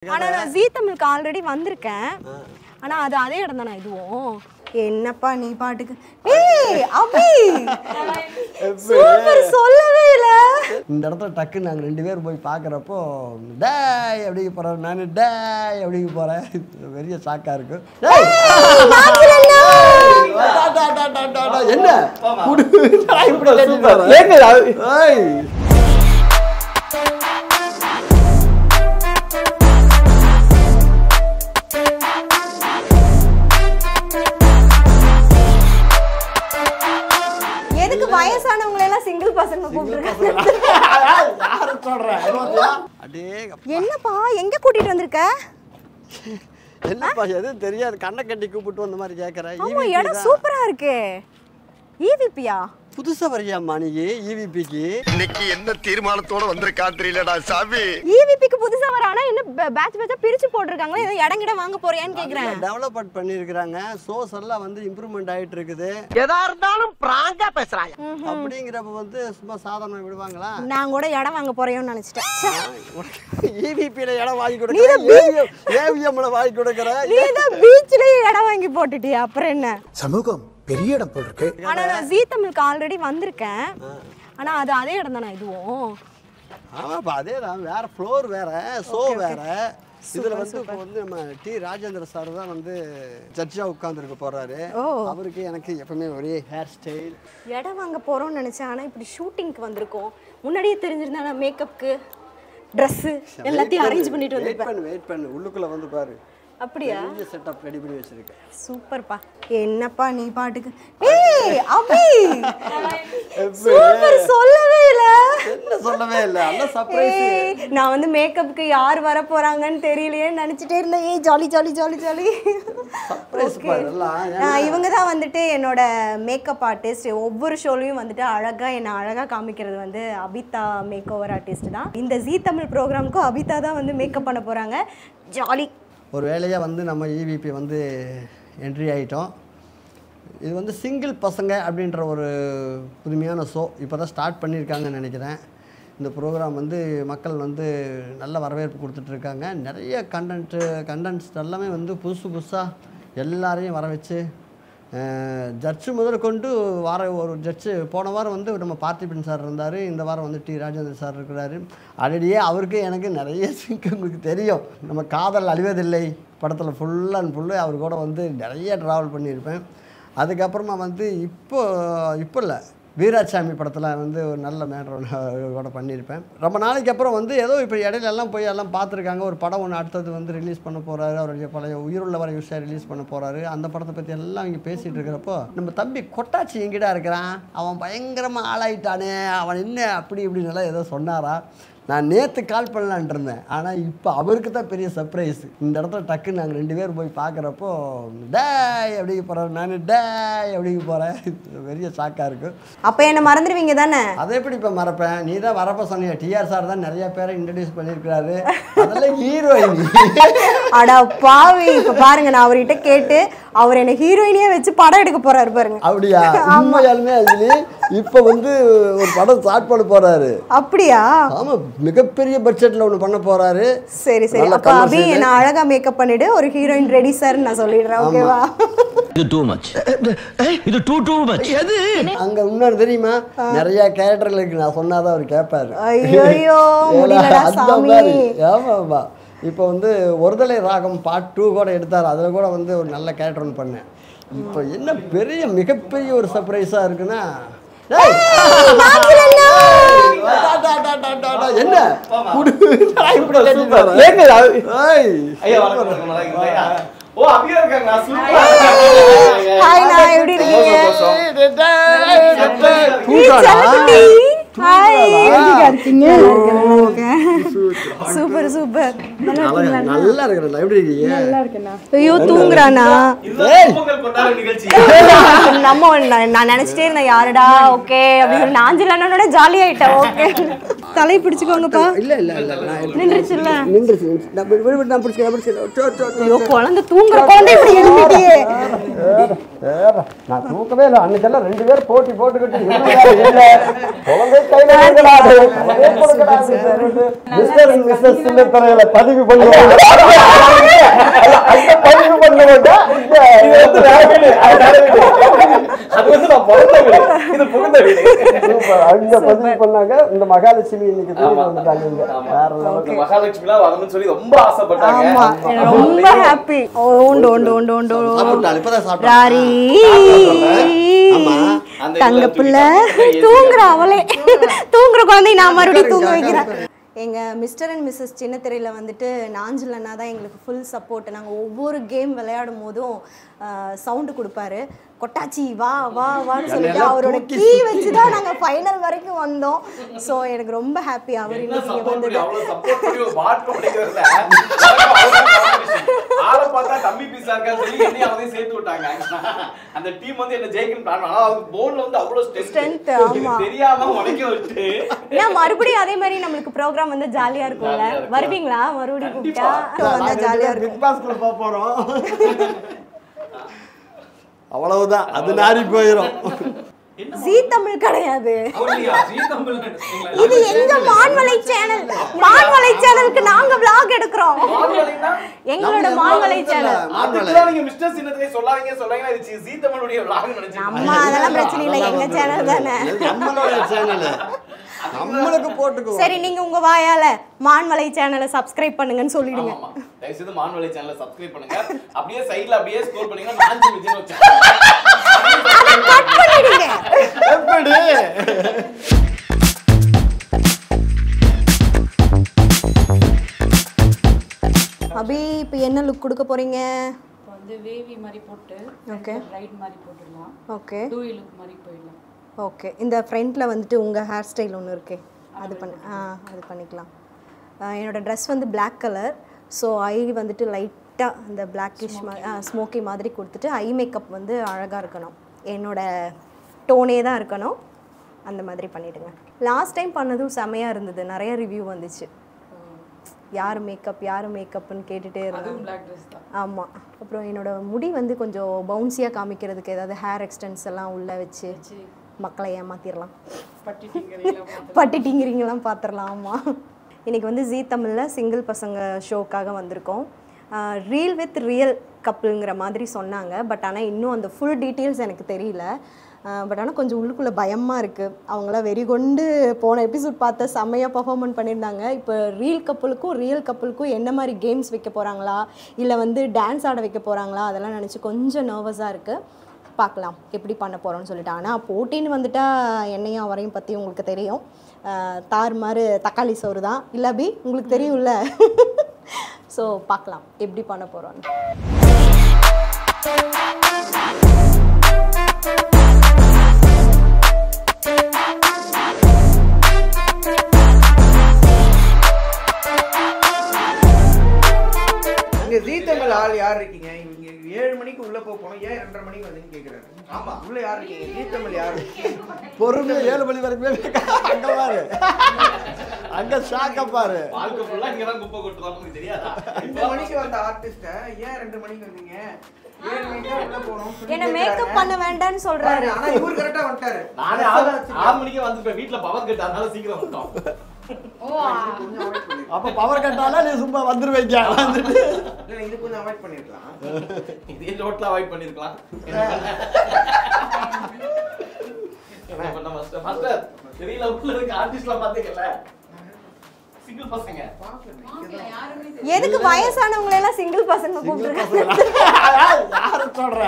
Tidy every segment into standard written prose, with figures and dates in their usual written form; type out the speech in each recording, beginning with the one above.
ஆனா நான் ஜீ தமிழுக்கு ஆல்ரெடி வந்திருக்கேன். ஆனா அது அதே இடம் தானே இதுவும். என்னப்பா நீ பாட்டுக்கு ஏய் அபி சூப்பர் சொல்லவே இல்ல. இந்த இடத்துல டக்கு நாங்க ரெண்டு பேரும் போய் பார்க்குறப்போ டேய் அப்படிங்க போகிறோம். நான் டேய் அப்படிங்க போகிறேன். பெரிய ஷாக்காக இருக்கு. என்ன வயசானவங்க எல்லாம் சிங்கிள் பசங்க கூப்பிட்டுருக்காங்க. என்னப்பா எங்க கூட்டிட்டு வந்திருக்க? என்னப்பா எதுவும் தெரியாது, கண்ணை கட்டி கூப்பிட்டு வந்த மாதிரி கேட்குறேன். ஆமா இடம் சூப்பரா இருக்கு. ஈவிபியா புதுசா வரையாமா நீ ஈவிபிக்கு? இன்னைக்கு என்ன தீர்மானத்தோட வந்திருக்கா தெரியலடா சாமி. ஈவிபிக்கு புதுசா வரானா என்ன பேட்ச் பேட்சா பிரிச்சு போட்டுருக்காங்களா? ஏதோ இடங்கிட வாங்க போறியான்னு கேக்குறேன். டெவலப்மென்ட் பண்ணிருக்காங்க. சோர்ஸ் எல்லாம் வந்து இம்ப்ரூவ்மென்ட் ஆயிட்டு இருக்குது. எதா இருந்தாலும் பிராங்கா பேசுறாங்க. அப்படிங்கறப்ப வந்து சும்மா சாதாரணமா விடுவாங்களா? நான் கூட இடம் வாங்க போறேன்னு நினைச்சிட்டேன். ஈவிபில இடம் வாங்கி கொடுக்கற, ஏவிஎம்ல வாங்கி கொடுக்கற. நீ தான் பீச்லயே இடம் வாங்கி போட்டுட்டியா? அப்புறம் என்ன சமூகம் பெரிய இடம் போல் இருக்கு. ஆனா நான் ஜீ தமிழுக்கு ஆல்ரெடி வந்திருக்கேன். ஆனா அது அதே இடம் தானே இதுவும். ஆமாப்பா அதே தான், வேற ஃப்ளோர் வேற, ஷோ வேற. இதுல வந்து இப்போ வந்து நம்ம டி ராஜேந்திர சார் தான் வந்து ஜட்ஜா உட்கார்ந்துருக்க போறாரு. அவருக்கு எனக்கு எப்பவுமே ஒரே ஹேர் ஸ்டைல். இடம் வாங்க போறோம்னு நினைச்சேன். ஆனா இப்படி ஷூட்டிங்க்கு வந்திருக்கோம். முன்னாடியே தெரிஞ்சிருந்தா நான் மேக்கப்க்கு ட்ரெஸ் எல்லாத்தையும் அரேஞ்ச் பண்ணிட்டு வந்திருப்பேன். வெயிட் பண்ணு உள்ளுக்குள்ள வந்து பாரு. அப்படியா? இந்த செட்டப் ரெடி பண்ணி வச்சிருக்கேன். சூப்பர்ப்பா. என்னப்பா நீ பாட்டுக்கு ஏய் அபி சூப்பர் சொல்லவே இல்ல. என்ன சொல்லவே இல்ல, நல்ல சர்ப்ரைஸ். நான் வந்து மேக்கப்க்கு யார் வர போறாங்கன்னு தெரியலையே நினைச்சிட்டே இருந்தேன். ஏய் jolly jolly jolly jolly surprise பாருலாம். இவங்க தான் வந்துட்டு என்னோட மேக்கப் ஆர்டிஸ்ட். ஒவ்வொரு ஷோலையும் வந்துட்டு அழகா என்ன அழகா காமிக்கிறது வந்து அபிதா மேக் ஓவர் ஆர்டிஸ்ட் தான். இந்த ஜீ தமிழ் ப்ரோக்ராமுக்கும் அபிதா தான் வந்து மேக்கப் பண்ண போறாங்க. ஜாலி. ஒரு வேலையாக வந்து நம்ம ஈவிபி வந்து என்ட்ரி ஆகிட்டோம். இது வந்து சிங்கிள் பசங்க அப்படின்ற ஒரு புதுமையான ஷோ இப்போ தான் ஸ்டார்ட் பண்ணியிருக்காங்கன்னு நினைக்கிறேன். இந்த ப்ரோக்ராம் வந்து மக்கள் வந்து நல்ல வரவேற்பு கொடுத்துட்ருக்காங்க. நிறைய கண்டென்ட்ஸ் எல்லாமே வந்து புதுசாக எல்லாரையும் வர வச்சு ஜட்ஜு முதல் கொண்டு ஒரு ஜட்ஜு போன வாரம் வந்து நம்ம பார்த்திபன் சார் இருந்தார். இந்த வாரம் வந்து டி ராஜேந்திர சார் இருக்கிறாரு. ஆல்ரெடியே அவருக்கு எனக்கு நிறைய உங்களுக்கு தெரியும். நம்ம காதல் அழிவதில்லை படத்தில் ஃபுல் அண்ட் ஃபுல்லு அவர் கூட வந்து நிறைய ட்ராவல் பண்ணியிருப்பேன். அதுக்கப்புறமா வந்து இப்போ இல்லை வீராசாமி படத்தில் வந்து ஒரு நல்ல மேட்ரு கூட பண்ணியிருப்பேன். ரொம்ப நாளைக்கு அப்புறம் வந்து ஏதோ இப்போ இடையில எல்லாம் போய் எல்லாம் பார்த்துருக்காங்க. ஒரு படம் ஒன்று அடுத்தது வந்து ரிலீஸ் பண்ண போகிறாரு. அவருடைய பழைய உயிருள்ள வர விஷயம் ரிலீஸ் பண்ண போகிறாரு. அந்த படத்தை பற்றி எல்லாம் இங்கே பேசிகிட்டு இருக்கிறப்போ நம்ம தம்பி கொட்டாச்சி எங்கிட்ட இருக்கிறான், அவன் பயங்கரமாக ஆளாயிட்டானே, அவன் என்ன அப்படி இப்படின்னு எல்லாம் ஏதோ சொன்னாரா? நான் நேற்று கால் பண்ணலான் இருந்தேன். ஆனால் இப்போ அவருக்கு தான் பெரிய சர்ப்ரைஸ். இந்த இடத்துல டக்கு நாங்கள் ரெண்டு பேரும் போய் பார்க்குறப்போ டேய் அப்படிங்க போகிறோம். நான் டேய் அப்படிங்க போகிறேன். பெரிய ஷாக்காக இருக்குது. அப்போ என்ன மறந்துடுவீங்க தானே? அதை எப்படி இப்போ மறப்பேன்? நீ தான் வரப்போ சொன்னீங்க. டிஆர் சார் தான் நிறைய பேரை இன்ட்ரடியூஸ் பண்ணியிருக்கிறாரு. அதெல்லாம் ஹீரோயின். அடா பாவி. இப்போ பாருங்க, நான் அவர்கிட்ட கேட்டு அவர் என்ன ஹீரோயினியே வச்சு படம் எடுக்க போறாரு பாருங்க. அப்படியா? உண்மையாலுமே அதுல இப்போ வந்து ஒரு படம் ஸ்டார்ட் பண்ண போறாரு. அப்படியா? ஆமா, மிகப்பெரிய பட்ஜெட்ல ஒன்று பண்ண போறாரு. சரி சரி. அப்ப அபி என்ன அழகா மேக்கப் பண்ணிடு, ஒரு ஹீரோயின் ரெடி சார் நான் சொல்லிடுறேன். ஓகேவா? இது டூ மச். இது டூ மச். எது அங்க இன்னொரு தெரியுமா, நிறைய கேரக்டர்ல இருக்கு. நான் சொன்னாதான் அவர் கேட்பாரு. ஐயோ முடியலடா சாமி. ஆமா ஆமா. இப்போ வந்து ஒருதலை ராகம் பார்ட் 2 கூட எடுத்தார். அதில் கூட வந்து ஒரு நல்ல கேரக்டர் ஒன்று பண்ணேன். இப்போ என்ன பெரிய மிகப்பெரிய ஒரு சர்ப்ரைஸாக இருக்குன்னா, என்ன சூப்பர் சூப்பர். நல்லா இருக்கிறேன். எப்படி இருக்கீங்க? ஐயோ தூங்குறானா? நம்ம நான் நினைச்சிட்டே இருந்தேன் யாருடா ஓகே அப்படின்னு. நான் ஜில்லானோட ஜாலி ஆயிட்டேன். ஓகே தலை பிடிச்சுக்கோங்கப்பா. இல்லை இல்லை இல்லை நான் நின்றுச்சுல்ல? நின்றுச்சு. நான் பிடிச்சிக்கிறேன். ஐயோ குழந்தை தூங்குற குழந்தை இப்படி எழுதிட்டியே. நான் தூக்கவே இல்லை. அன்னைக்கெல்லாம் 2 பேர் போட்டி போட்டுக்கிட்டு பதிவு பண்ணுவாங்க. பதிவு பண்ண மாட்டேன். அங்க பதிவு பண்ணாங்க. இந்த மகாலட்சுமி இன்னைக்கு வந்துட்டாங்க. வேற மகாலட்சுமிலாம் வரணும்னு சொல்லி ரொம்ப ஆசைப்பட்டாங்க. ஆமா ரொம்ப ஹாப்பி. ஓண்டு ஓண்டு ஓண்டு ஓண்டு ராரி தங்க பிள்ளை தூங்குற அவளே தூங்குற குழந்தை நான் மறுபடியும் தூங்க வைக்கிறேன். எங்கள் மிஸ்டர் அண்ட் மிஸ்ஸஸ் சின்னத்திரையில் வந்துட்டு நாஞ்சில் அண்ணா தான் எங்களுக்கு ஃபுல் சப்போர்ட். நாங்கள் ஒவ்வொரு கேம் விளையாடும் போதும் சவுண்டு கொடுப்பாரு, கொட்டாச்சி வா வா வான்னு சொல்லிட்டு அவரோட கீ வச்சு தான் நாங்கள் ஃபைனல் வரைக்கும் வந்தோம். ஸோ எனக்கு ரொம்ப ஹாப்பி அவர் இன்னைக்கு வந்து மறுபடியும் அதே மாதிரி நம்மளுக்கு ப்ரோக்ராம் வந்து ஜாலியா இருக்கும்ல. வருவீங்களா? மறுபடியும் கூப்பிட்டா வந்தா ஜாலியா இருக்கும். பிக் பாஸ்க்குள்ள போறோம். அவ்வளவுதான், அது நாரி போயிடும். ஜீ தமிழ் கிடையாது, இது எங்க மான்மலை சேனல். மான்மலை சேனலுக்கு நாங்க vlog எடுக்கிறோம். எங்களோட மான்மலை சேனல். அதுக்குள்ள நீங்க மிஸ்டர் சின்னத்திரை சொல்லாதீங்க இது ஜீ தமிழுடைய vlog நினைச்சீங்க. அம்மா அதெல்லாம் பிரச்சனை இல்ல, எங்க சேனல் தானே. நம்மளோட சேனல் நம்மளுக்கு போட்டுக்கோ. சரி நீங்க உங்க வாயால மான்மலை சேனலை சப்ஸ்கிரைப் பண்ணுங்கன்னு சொல்லிடுங்க. தயவு செய்து மான்மலை சேனலை சப்ஸ்கிரைப் பண்ணுங்க. அப்படியே சைடுல அப்படியே ஸ்க்ரோல் பண்ணீங்கன்னா நான்கு விஜய் வச்சு அத கட் பண்ணிடுங்க. எப்படி அபி இப்போ என்ன லுக் கொடுக்க போறீங்க? வந்து வேவி மாதிரி போட்டு ஓகே ரைட் மாதிரி போட்டுடலாம். ஓகே டூயி லுக் மாதிரி போயிடலாம். ஓகே இந்த ஃப்ரண்ட்டில் வந்துட்டு உங்கள் ஹேர் ஸ்டைல் ஒன்று இருக்கே அது அது பண்ணிக்கலாம். என்னோடய ட்ரெஸ் வந்து பிளாக் கலர். ஸோ ஐ வந்துட்டு லைட்டாக அந்த பிளாக்கிஷ் ஸ்மோக்கி மாதிரி கொடுத்துட்டு ஐ மேக்கப் வந்து அழகாக இருக்கணும், என்னோடய டோனே தான் இருக்கணும், அந்த மாதிரி பண்ணிவிடுங்க. லாஸ்ட் டைம் பண்ணதும் செமையாக இருந்தது, நிறைய ரிவ்யூ வந்துச்சு. யார் மேக்கப்னு கேட்டுகிட்டே இருந்தாங்க. ஆமாம். அப்புறம் என்னோடய முடி வந்து கொஞ்சம் பவுன்ஸியாக காமிக்கிறதுக்கு ஏதாவது ஹேர் எக்ஸ்டென்ஸ் எல்லாம் உள்ளே வச்சு மக்களை ஏமாத்திடலாம். பட்டி டிங்கிறீங்களாம் பார்த்துடலாம். ஆமாம். இன்றைக்கி வந்து ஜீ தமிழில் சிங்கிள் பசங்க ஷோக்காக வந்திருக்கோம். ரீல் வித் ரியல் கப்புளுங்கிற மாதிரி சொன்னாங்க. பட் ஆனால் இன்னும் அந்த ஃபுல் டீட்டெயில்ஸ் எனக்கு தெரியல. பட் ஆனால் கொஞ்சம் உள்ளுக்குள்ளே பயமாக இருக்குது. அவங்களாம் வெறி கொண்டு போன எபிசோட் பார்த்து செம்மையாக பர்ஃபார்மன்ஸ் பண்ணியிருந்தாங்க. இப்போ ரியல் கப்புளுக்கும் என்ன மாதிரி கேம்ஸ் வைக்க போகிறாங்களா இல்லை வந்து டான்ஸ் ஆட வைக்க போகிறாங்களா அதெல்லாம் நினச்சி கொஞ்சம் நர்வஸாக இருக்குது. பார்க்கலாம் எப்படி பண்ண போகிறோன்னு சொல்லிட்டு. ஆனால் போட்டின்னு வந்துட்டால் என்னையும் அவரையும் பற்றி உங்களுக்கு தெரியும், தாறுமாறு தக்காளி சோறு தான் இல்லை அபி, உங்களுக்கு தெரியும்ல. ஸோ பார்க்கலாம் எப்படி பண்ண போகிறோன்னு. ஜீ தமிழ் ஆள் யார் இருக்கீங்க? இவங்க 7 மணிக்கு உள்ள போகணும், ஏன் 2:30 மணிக்கு வந்தீங்கன்னு கேட்குறாரு. ஆமா உள்ள யார் இருக்கீங்க? ஜீ தமிழ் யார்? பொறுமை 7 மணி வரைக்கும் அங்க பாரு, அங்க ஷாக்க பாரு. வாழ்க்கை ஃபுல்லா இங்க தான் குப்பை கொட்டுறாங்க, உங்களுக்கு தெரியாதா? 2 மணிக்கு வந்த ஆர்டிஸ்ட ஏன் 2 மணிக்கு வந்தீங்க? 7 மணிக்கு உள்ள போறோம். என்ன மேக்கப் பண்ண வேண்டாம்னு சொல்றாரு. ஆனா இவர் கரெக்ட்டா வந்துட்டாரு. நானே 6 மணிக்கு வந்து வீட்ல பவர் கட் அதனால சீக்கிரம் வந்துட்டோம். அப்ப பவர் கட்டால நீ சும்மா வந்துருவீங்க. இல்ல இது கொஞ்சம் அவாய்ட் பண்ணிருக்கலாம். இதே ரோட்ல அவாய்ட் பண்ணிருக்கலாம். என்ன பண்ண மாஸ்டர் தெரியல, உள்ள இருக்க ஆர்டிஸ்ட்லாம் பாத்தீங்கல்ல சிங்கிள் பசங்க. எதுக்கு வயசானவங்க எல்லாம் சிங்கிள் பசங்க கூப்பிடுறாங்க? யாரு சொல்ற?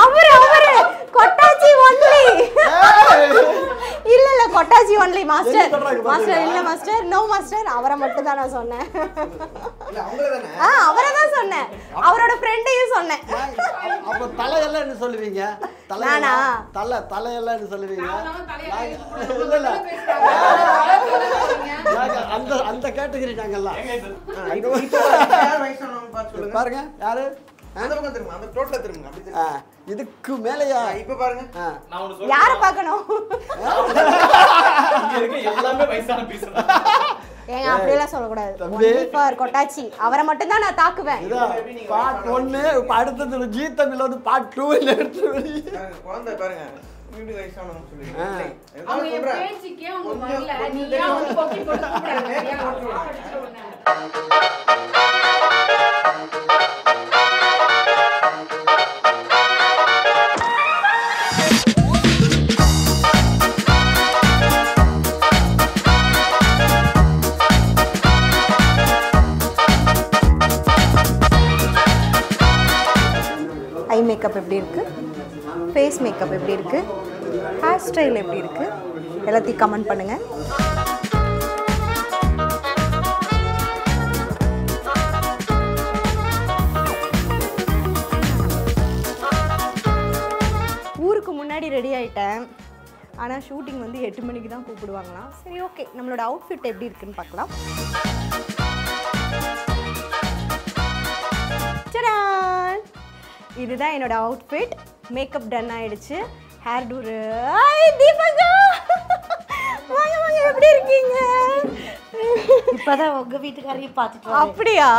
அவரு கொட்டாச்சி ஒன்லி. இல்ல கொட்டாச்சி ஒன்லி மாஸ்டர். மாஸ்டர் இல்ல மாஸ்டர், நோ மாஸ்டர், அவரை மட்டும் தான் நான் சொன்னேன். இல்ல அவங்கள தானே? அவரை தான் சொன்னேன், அவரோட ஃப்ரெண்டையும் சொன்னேன். அப்ப தலையெல்லாம் என்ன சொல்லுவீங்க? நானா? தலையெல்லாம் என்ன சொல்லுவீங்க? இல்ல அந்த கேட்டகரி நாங்கெல்லாம் யார் வயசானவங்க பார்த்து சொல்லுங்க. பாருங்க யாரு அந்த பக்கம் திரும்ப, அந்த டோட்டலா திரும்ப, அப்படி திரும்ப. இதுக்கு மேலையா? இப்ப பாருங்க. நான் ஒண்ணு சொல்றேன். யாரை பார்க்கணும்? இங்க இருக்க எல்லாமே வயசான பீஸ் தான். ஏங்க அப்படியெல்லாம் சொல்லக்கூடாது. தம்பி. Only for கொட்டாச்சி. அவரை மட்டும் தான் நான் தாக்குவேன். பார்ட் 1 இப்ப அடுத்தது ஜீ தமிழ்ல வந்து பார்ட் 2 எடுத்து குழந்தை பாருங்க வீடு வயசானவங்க சொல்லுங்க. அவங்க என் பேச்சுக்கே அவங்க வரல. நீ ஏன் வந்து பொக்கி போட்டு கூப்பிடுற? ஐ மேக்கப் எப்படி இருக்கு? ஃபேஸ் மேக்கப் எப்படி இருக்கு? ஹேர் ஸ்டைல் எப்படி இருக்கு? எல்லாத்தையும் கமெண்ட் பண்ணுங்க. ஊருக்கு முன்னாடி ரெடி ஆயிட்டேன். ஆனால் ஷூட்டிங் வந்து 8 மணிக்கு தான் கூப்பிடுவாங்களாம். சரி ஓகே, நம்மளோட அவுட்ஃபிட் எப்படி இருக்குன்னு பார்க்கலாம். சடான், இதுதான் என்னோட அவுட்ஃபிட். மேக்கப் டன் ஆயிடுச்சு. ஹேர் டூரு. தீபகா வாங்க வாங்க, எப்படி இருக்கீங்க? இப்பதான் உங்க வீட்டுக்காரையும் பார்த்துட்டு அப்படியா?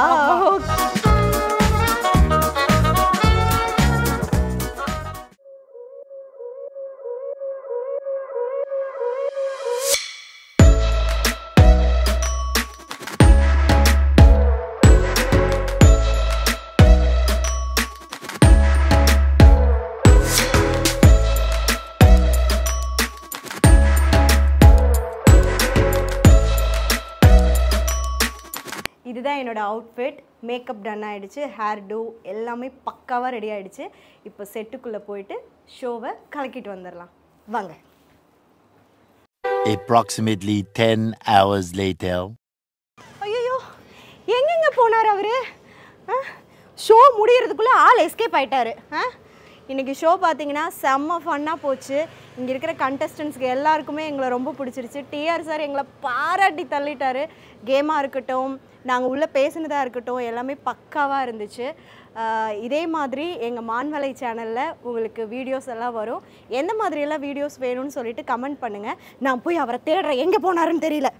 இதுதான் என்னோட அவுட்ஃபிட். மேக்கப் டன் ஆயிடுச்சு. ஹேர் டூ எல்லாமே பக்காவாக ரெடி ஆயிடுச்சு. இப்போ செட்டுக்குள்ளே போயிட்டு ஷோவை கலக்கிட்டு வந்துடலாம் வாங்க. Approximately 10 hours later. ஐயோ, எங்கெங்க போனார் அவரு? ஷோ முடியறதுக்குள்ளே ஆள் எஸ்கேப் ஆயிட்டாரு. இன்றைக்கி ஷோ பார்த்தீங்கன்னா செம்ம ஃபன்னாக போச்சு. இங்கே இருக்கிற கண்டஸ்டன்ஸ்க்கு எல்லாருக்குமே எங்களை ரொம்ப பிடிச்சிருச்சு. டிஆர் சார் எங்களை பாராட்டி தள்ளிட்டார். கேமாக இருக்கட்டும், நாங்கள் உள்ளே பேசினதாக இருக்கட்டும், எல்லாமே பக்காவாக இருந்துச்சு. இதே மாதிரி எங்கள் மான்வலை சேனலில் உங்களுக்கு வீடியோஸ் எல்லாம் வரும். எந்த மாதிரியெல்லாம் வீடியோஸ் வேணும்னு சொல்லிட்டு கமெண்ட் பண்ணுங்கள். நான் போய் அவரை தேடுறேன், எங்கே போனாருன்னு தெரியல.